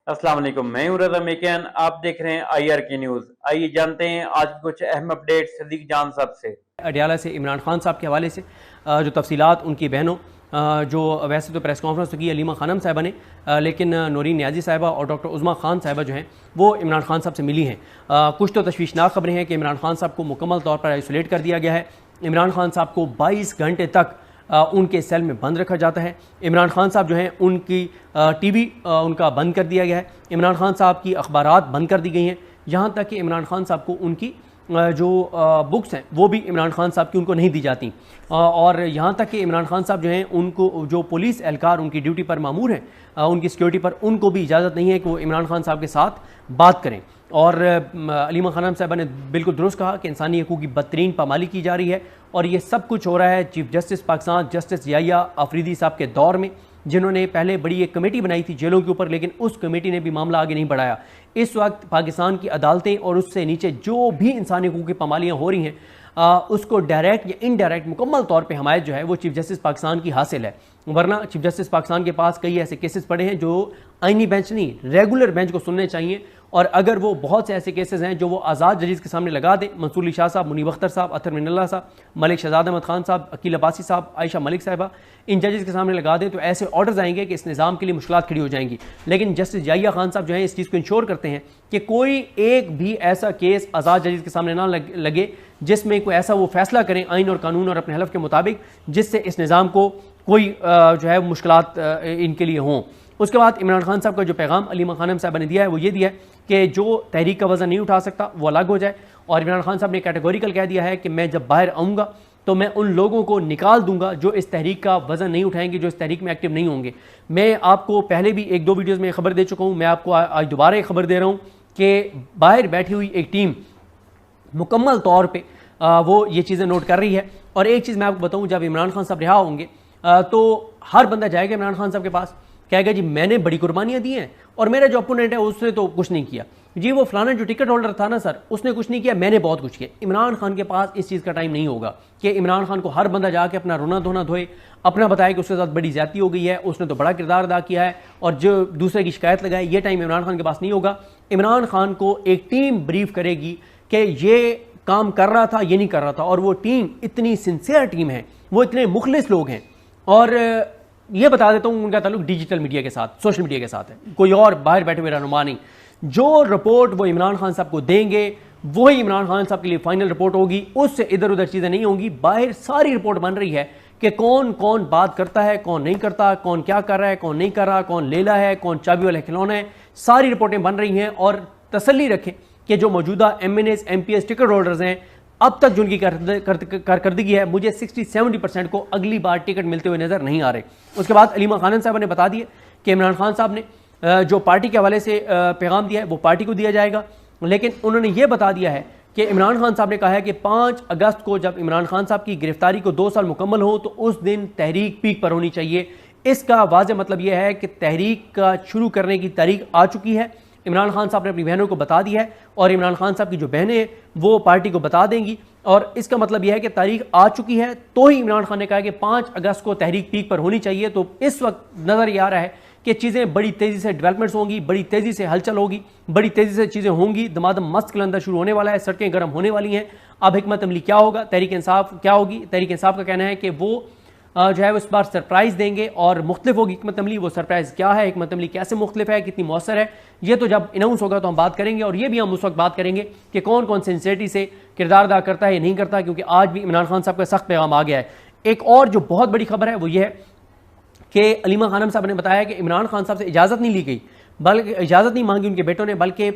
अस्सलाम वालेकुम, मैं हूं रज़ा मेकियान। आप देख रहे हैं IR की न्यूज़। आइए जानते हैं आज की कुछ अहम अपडेट सदीक जान साहब से। अडियाला से इमरान खान साहब के हवाले से जो तफसीलात उनकी बहनों जो वैसे तो प्रेस कॉन्फ्रेंस तो की अलीमा खानम साहिबा ने, लेकिन नूरीन नियाजी साहिबा और डॉक्टर उज़मा खान साहिबा जो हैं वो इमरान खान साहब से मिली हैं। कुछ तो तशवीशनाक खबरें हैं कि इमरान खान साहब को मुकम्मल तौर पर आइसोलेट कर दिया गया है। इमरान खान साहब को 22 घंटे तक उनके सेल में बंद रखा जाता है। इमरान खान साहब जो हैं उनकी TV उनका बंद कर दिया गया है। इमरान खान साहब की अखबारात बंद कर दी गई हैं। यहाँ तक कि इमरान खान साहब को उनकी जो बुक्स हैं वो भी इमरान खान साहब की उनको नहीं दी जाती। और यहाँ तक कि इमरान खान साहब जो हैं उनको जो पुलिस एहलकार उनकी ड्यूटी पर मामूर हैं उनकी सिक्योरिटी पर, उनको भी इजाज़त नहीं है कि वो इमरान खान साहब के साथ बात करें। और अलीमा खानम साहबा ने बिल्कुल दुरुस्त कहा कि इंसानी हकूक़ की बदतरीन पामाली की जा रही है और ये सब कुछ हो रहा है chief justice Pakistan justice Yahya Afridi साहब के दौर में, जिन्होंने पहले बड़ी एक कमेटी बनाई थी जेलों के ऊपर, लेकिन उस कमेटी ने भी मामला आगे नहीं बढ़ाया। इस वक्त पाकिस्तान की अदालतें और उससे नीचे जो भी इंसानी हकूक़ की पामालियाँ हो रही हैं उसको डायरेक्ट या इनडायरेक्ट मुकम्मल तौर पे हमायत जो है वो चीफ जस्टिस पाकिस्तान की हासिल है। वरना चीफ जस्टिस पाकिस्तान के पास कई ऐसे केसेस पड़े हैं जो आईनी बेंच नहीं रेगुलर बेंच को सुनने चाहिए, और अगर वो बहुत से ऐसे केसेस हैं जो वो आज़ाद जजेस के सामने लगा दें, मंसूर अली शाह साहब, मुनीब अख्तर साहब, अतर मिनल्ला साहब, मलिक शहजाद अहमद खान साहब, अकील अब्बासी साहब, आयशा मलिक साहिबा, इन जजेस के सामने लगा दें तो ऐसे ऑर्डर्स आएंगे कि इस निज़ाम के लिए मुश्किलात खड़ी हो जाएंगी। लेकिन जस्टिस याहिया खान साहब जो है इस चीज़ को इंश्योर करते हैं कि कोई एक भी ऐसा केस आज़ाद जजेस के सामने ना लगे जिसमें कोई ऐसा वो फैसला करें आइन और कानून और अपने हलफ के मुताबिक जिससे इस निज़ाम को कोई जो है मुश्किलात इनके लिए हों। उसके बाद इमरान खान साहब का जो पैगाम अलीमा खानम साहब ने दिया है वो ये दिया है कि जो तहरीक का वज़न नहीं उठा सकता वो अलग हो जाए। और इमरान खान साहब ने कैटेगोरिकल कह दिया है कि मैं जब बाहर आऊँगा तो मैं उन लोगों को निकाल दूंगा जो इस तहरीक का वज़न नहीं उठाएंगे, जो इस तहरीक में एक्टिव नहीं होंगे। मैं आपको पहले भी एक दो वीडियोज़ में खबर दे चुका हूँ, मैं आपको आज दोबारा एक खबर दे रहा हूँ कि बाहर बैठी हुई एक टीम मुकम्मल तौर पर वो ये चीज़ें नोट कर रही है। और एक चीज़ मैं आपको बताऊँ, जब इमरान खान साहब रिहा होंगे तो हर बंदा जाएगा इमरान खान साहब के पास, कहेगा जी मैंने बड़ी कुर्बानियाँ दी हैं और मेरा जो अपोनेंट है उसने तो कुछ नहीं किया, जी वो फलाना जो टिकट होल्डर था ना सर उसने कुछ नहीं किया, मैंने बहुत कुछ किया। इमरान खान के पास इस चीज़ का टाइम नहीं होगा कि इमरान खान को हर बंदा जाके अपना रोना धोना धोए, अपना बताए कि उसके साथ बड़ी ज्यादती हो गई है, उसने तो बड़ा किरदार अदा किया है और जो दूसरे की शिकायत लगाए, ये टाइम इमरान खान के पास नहीं होगा। इमरान खान को एक टीम ब्रीफ करेगी कि ये काम कर रहा था, ये नहीं कर रहा था, और वो टीम इतनी सिंसियर टीम है, वो इतने मुखलिस लोग हैं। और ये बता देता हूँ उनका ताल्लुक डिजिटल मीडिया के साथ, सोशल मीडिया के साथ है, कोई और बाहर बैठे हुए रहनुमा नहीं। जो रिपोर्ट वो इमरान खान साहब को देंगे वही इमरान खान साहब के लिए फाइनल रिपोर्ट होगी, उससे इधर उधर चीज़ें नहीं होंगी। बाहर सारी रिपोर्ट बन रही है कि कौन कौन बात करता है, कौन नहीं करता, कौन क्या कर रहा है, कौन नहीं कर रहा, कौन लेला है, कौन चाबी वाला खिलौना है, सारी रिपोर्टें बन रही हैं। और तसल्ली रखें कि जो मौजूदा MNAs MPs टिकट होल्डर्स हैं, अब तक जो उनकी कारकर्दगी है, मुझे 60-70% को अगली बार टिकट मिलते हुए नजर नहीं आ रहे। उसके बाद अलीमा खानम साहब ने बता दिया कि इमरान खान साहब ने जो पार्टी के हवाले से पैगाम दिया है वो पार्टी को दिया जाएगा, लेकिन उन्होंने ये बता दिया है कि इमरान खान साहब ने कहा है कि 5 अगस्त को जब इमरान खान साहब की गिरफ्तारी को 2 साल मुकम्मल हो तो उस दिन तहरीक पीक पर होनी चाहिए। इसका वाज़ेह मतलब यह है कि तहरीक का शुरू करने की तारीख आ चुकी है। इमरान खान साहब ने अपनी बहनों को बता दिया है और इमरान खान साहब की जो बहनें हैं वो पार्टी को बता देंगी, और इसका मतलब यह है कि तारीख आ चुकी है। तो ही इमरान खान ने कहा कि 5 अगस्त को तहरीक पीक पर होनी चाहिए। तो इस वक्त नज़र ये आ रहा है कि चीज़ें बड़ी तेज़ी से डेवलपमेंट्स होंगी, बड़ी तेज़ी से हलचल होगी, बड़ी तेज़ी से चीज़ें होंगी, दमादम मस्त कलंदर शुरू होने वाला है, सड़कें गर्म होने वाली हैं। अब हिकमत अमली क्या होगा, तहरीक इंसाफ क्या होगी? तहरीक इंसाफ का कहना है कि वो जो है इस बार सरप्राइज़ देंगे और मुख्तलिफ होगी हिकमत अमली। वो सरप्राइज़ क्या है, हिकमत अमली कैसे मुख्तलिफ है, कितनी मौसर है, ये तो जब अनाउंस होगा तो हम बात करेंगे। और ये भी हम उस वक्त बात करेंगे कि कौन कौन सिंसियरिटी से किरदार अदा करता है या नहीं करता, क्योंकि आज भी इमरान खान साहब का सख्त पैगाम आ गया है। एक और जो बहुत बड़ी खबर है वो ये है कि अलीमा खानम साहब ने बताया कि इमरान खान साहब से इजाज़त नहीं ली गई, बल्कि इजाज़त नहीं मांगी उनके बेटों ने, बल्कि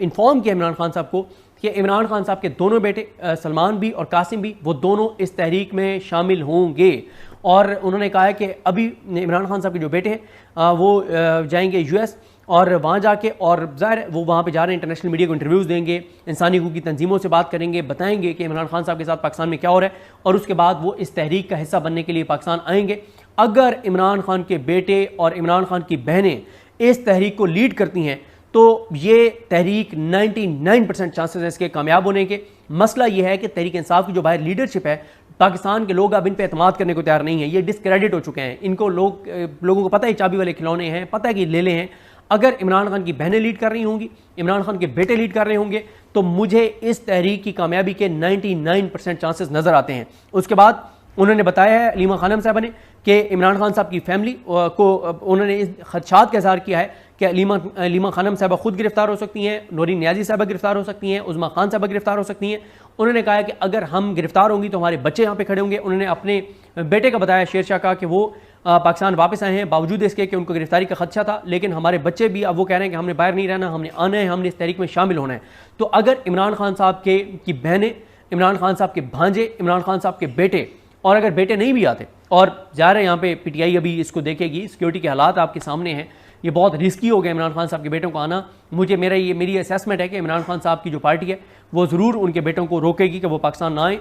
इन्फॉर्म किया इमरान खान साहब को कि इमरान खान साहब के दोनों बेटे सलमान भी और कासिम भी, वो दोनों इस तहरीक में शामिल होंगे। और उन्होंने कहा है कि अभी इमरान खान साहब के जो बेटे हैं वो जाएंगे US और वहाँ जाके, और ज़ाहिर वो वहाँ पे जा रहे हैं, इंटरनेशनल मीडिया को इंटरव्यूज़ देंगे, इंसानी हकूक़ की तंजीमों से बात करेंगे, बताएंगे कि इमरान खान साहब के साथ पाकिस्तान में क्या हो रहा है, और उसके बाद वो इस तहरीक का हिस्सा बनने के लिए पाकिस्तान आएंगे। अगर इमरान खान के बेटे और इमरान खान की बहनें इस तहरीक को लीड करती हैं तो ये तहरीक 99% चांसेस है इसके कामयाब होने के। मसला ये है कि तहरीक इंसाफ की जो बाहर लीडरशिप है, पाकिस्तान के लोग अब इन पे एतमाद करने को तैयार नहीं है, ये डिस्क्रेडिट हो चुके हैं। इनको लोगों को पता है चाबी वाले खिलौने हैं, पता है कि लेले हैं। अगर इमरान खान की बहनें लीड कर रही होंगी, इमरान खान के बेटे लीड कर रहे होंगे, तो मुझे इस तहरीक की कामयाबी के 99% चांसेस नज़र आते हैं। उसके बाद उन्होंने बताया है अलीमा खानम साहब ने कि इमरान खान साहब की फैमिली को उन्होंने इस खदशात का इजहार किया है कि अलीमा खानम साहबा खुद गिरफ्तार हो सकती हैं, नूरीन नियाज़ी साहबा गिरफ्तार हो सकती हैं, उज़्मा खान साहबा गिरफ्तार हो सकती हैं। उन्होंने कहा है कि अगर हम गिरफ्तार होंगी तो हमारे बच्चे यहाँ पे खड़े होंगे। उन्होंने अपने बेटे का बताया, शेर शाह का, कि वो पाकिस्तान वापस आए हैं बावजूद इसके कि उनको गिरफ्तारी का खदशा था, लेकिन हमारे बच्चे भी अब वो कह रहे हैं कि हमने बाहर नहीं रहना, हमने आना है, हमने इस तहरीक में शामिल होना है। तो अगर इमरान खान साहब की बहनें, इमरान खान साहब के भांजे, इमरान खान साहब के बेटे, और अगर बेटे नहीं भी आते, और जा रहे हैं यहाँ पे पीटीआई अभी इसको देखेगी, सिक्योरिटी के हालात आपके सामने हैं, ये बहुत रिस्की हो गया इमरान खान साहब के बेटों को आना। मेरी असेसमेंट है कि इमरान खान साहब की जो पार्टी है वो ज़रूर उनके बेटों को रोकेगी कि वो पाकिस्तान ना आए,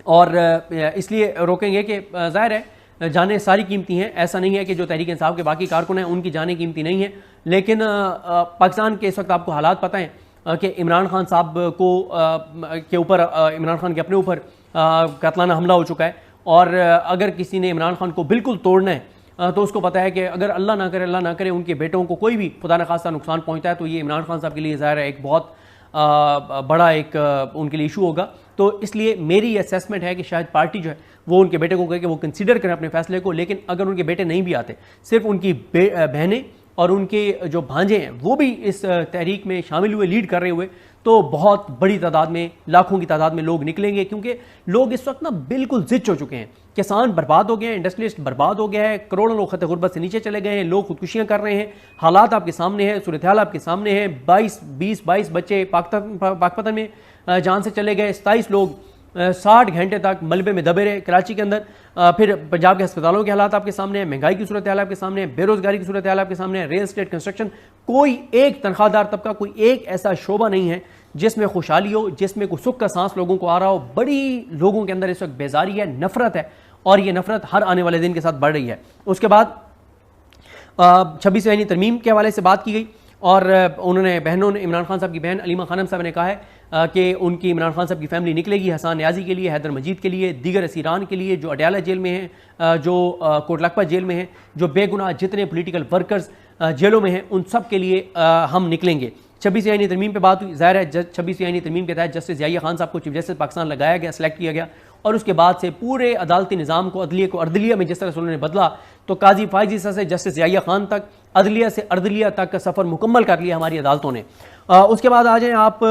और इसलिए रोकेंगे कि ज़ाहिर है जानें सारी कीमती हैं। ऐसा नहीं है कि जो तहरीक इंसाफ के बाकी कारकुन हैं उनकी जानें कीमती नहीं है, लेकिन पाकिस्तान के इस वक्त आपको हालात पता हैं कि इमरान खान साहब के ऊपर, इमरान खान के अपने ऊपर कातलाना हमला हो चुका है, और अगर किसी ने इमरान खान को बिल्कुल तोड़ना है तो उसको पता है कि अगर अल्लाह ना करे उनके बेटों को कोई भी खुदा न खास्ता नुकसान पहुंचता है तो ये इमरान खान साहब के लिए ज़ाहिर है एक बहुत बड़ा एक उनके लिए इशू होगा। तो इसलिए मेरी असेसमेंट है कि शायद पार्टी जो है वो उनके बेटे को कहे कि वो कंसीडर करें अपने फैसले को, लेकिन अगर उनके बेटे नहीं भी आते, सिर्फ उनकी बहनें और उनके जो भांजे हैं वो भी इस तहरीक में शामिल हुए, लीड कर रहे हुए, तो बहुत बड़ी तादाद में, लाखों की तादाद में लोग निकलेंगे। क्योंकि लोग इस वक्त ना बिल्कुल जिद हो चुके हैं, किसान बर्बाद हो गए हैं, इंडस्ट्रियलिस्ट बर्बाद हो गया है, करोड़ों लोग खत गुर्बत से नीचे चले गए हैं, लोग खुदकुशियां कर रहे हैं, हालात आपके सामने है, सूरत हाल आपके सामने है। 22 बच्चे पाकपतन में जान से चले गए, 27 लोग 60 घंटे तक मलबे में दबे रहे कराची के अंदर। फिर पंजाब के अस्पतालों के हालात आपके सामने है, महंगाई की सूरत हाल आपके सामने है, बेरोजगारी की सूरत हाल आपके सामने है, रियल एस्टेट, कंस्ट्रक्शन, कोई एक तनख्वाहदार तबका, कोई एक ऐसा शोबा नहीं है जिसमें खुशहाली हो, जिसमें कोई सुख का सांस लोगों को आ रहा हो। बड़ी लोगों के अंदर इस वक्त बेजारी है, नफरत है, और ये नफरत हर आने वाले दिन के साथ बढ़ रही है। उसके बाद 26वीं तरमीम के हवाले से बात की गई, और उन्होंने बहनों ने, इमरान खान साहब की बहन अलीमा खानम साहब ने कहा है कि उनकी इमरान खान साहब की फैमिली निकलेगी हसन न्याजी के लिए, हैदर मजीद के लिए, दीगर असीरान के लिए जो अडयाला जेल में हैं, जो कोटलखपत जेल में हैं, जो बेगुनाह जितने पोलिटिकल वर्कर्स जेलों में हैं, उन सब के लिए हम निकलेंगे। 26वीं आईनी तरमीम पे बात हुई। ज़ाहिर है 26वीं आईनी तरमीम के तहत जस्टिस याहिया खान साहब को चीफ जस्टिस पाकिस्तान लगाया गया, सेलेक्ट किया गया, और उसके बाद से पूरे अदालती निज़ाम को, अदलिया को अर्दलिया में जिस तरह से उन्होंने बदला, तो काजी फायज ईसा से जस्टिस याहिया खान तक, अदलिया से अर्दलिया तक का सफ़र मुकम्मल कर लिया हमारी अदालतों ने। उसके बाद आ जाएँ आप,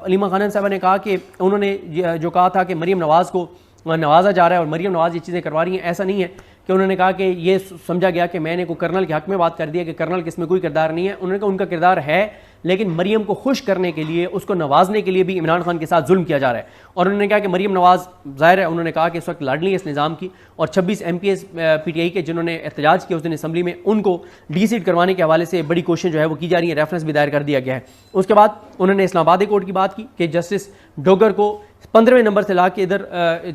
अलीमा खानम साहबा ने कहा कि उन्होंने जो कहा था कि मरीम नवाज़ को नवाजा जा रहा है और मरीम नवाज़ ये चीज़ें करवा रही हैं, ऐसा नहीं है। कि उन्होंने कहा कि ये समझा गया कि मैंने को कर्नल के हक में बात कर दिया कि कर्नल किसमें कोई किरदार नहीं है। उन्होंने कहा उनका किरदार है, लेकिन मरीम को खुश करने के लिए, उसको नवाजने के लिए भी इमरान खान के साथ जुल्म किया जा रहा है। और उन्होंने कहा कि मरीम नवाज, ज़ाहिर है उन्होंने कहा कि इस वक्त लाडली है इस निज़ाम की, और 26 MPs PTI के जिन्होंने एहतजाज किया उस दिन असम्बली में, उनको डीसीट करवाने के हवाले से बड़ी कोशिश जो है वो की जा रही है, रेफरेंस भी दायर कर दिया गया है। उसके बाद उन्होंने इस्लामाबादी कोर्ट की बात की कि जस्टिस डोगर को 15वें नंबर से ला के इधर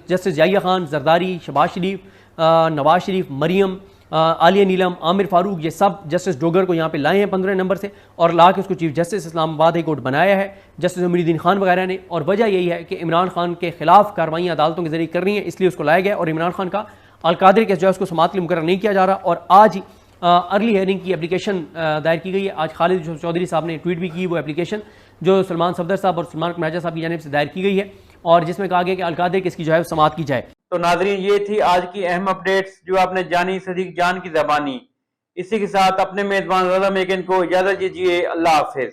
जस्टिस याहिया खान, जरदारी, शहबाज शरीफ, नवाज शरीफ, मरीम, आलिया नीलम, आमिर फारूक, ये सब जस्टिस डोगर को यहाँ पे लाए हैं 15वें नंबर से, और ला के उसको chief justice Islamabad high court बनाया है जस्टिस उमरुद्दीन खान वगैरह ने। और वजह यही है कि इमरान खान के खिलाफ कार्रवाइयाँ अदालतों के जरिए कर रही हैं, इसलिए उसको लाया गया। और इमरान खान का अलकादरी केस जो है उसको समाअत के लिए मुकर्रर नहीं किया जा रहा। और आज अर्ली हेयरिंग की एप्लीकेशन दायर की गई है। आज खालिद चौधरी साहब ने ट्वीट भी की वो एप्लीकेशन, जो सलमान सफदर साहब और सलमान कनाजा साहब की जानिब से दायर की गई है, और जिसमें कहा गया कि अलकादरी केस की जो है समाअत की जाए। तो नाजरीन, ये थी आज की अहम अपडेट्स जो आपने जानी सदीक जान की ज़बानी। इसी के साथ अपने मेजबान रज़ा मेकिन को इजाज़त दीजिए। अल्लाह हाफिज।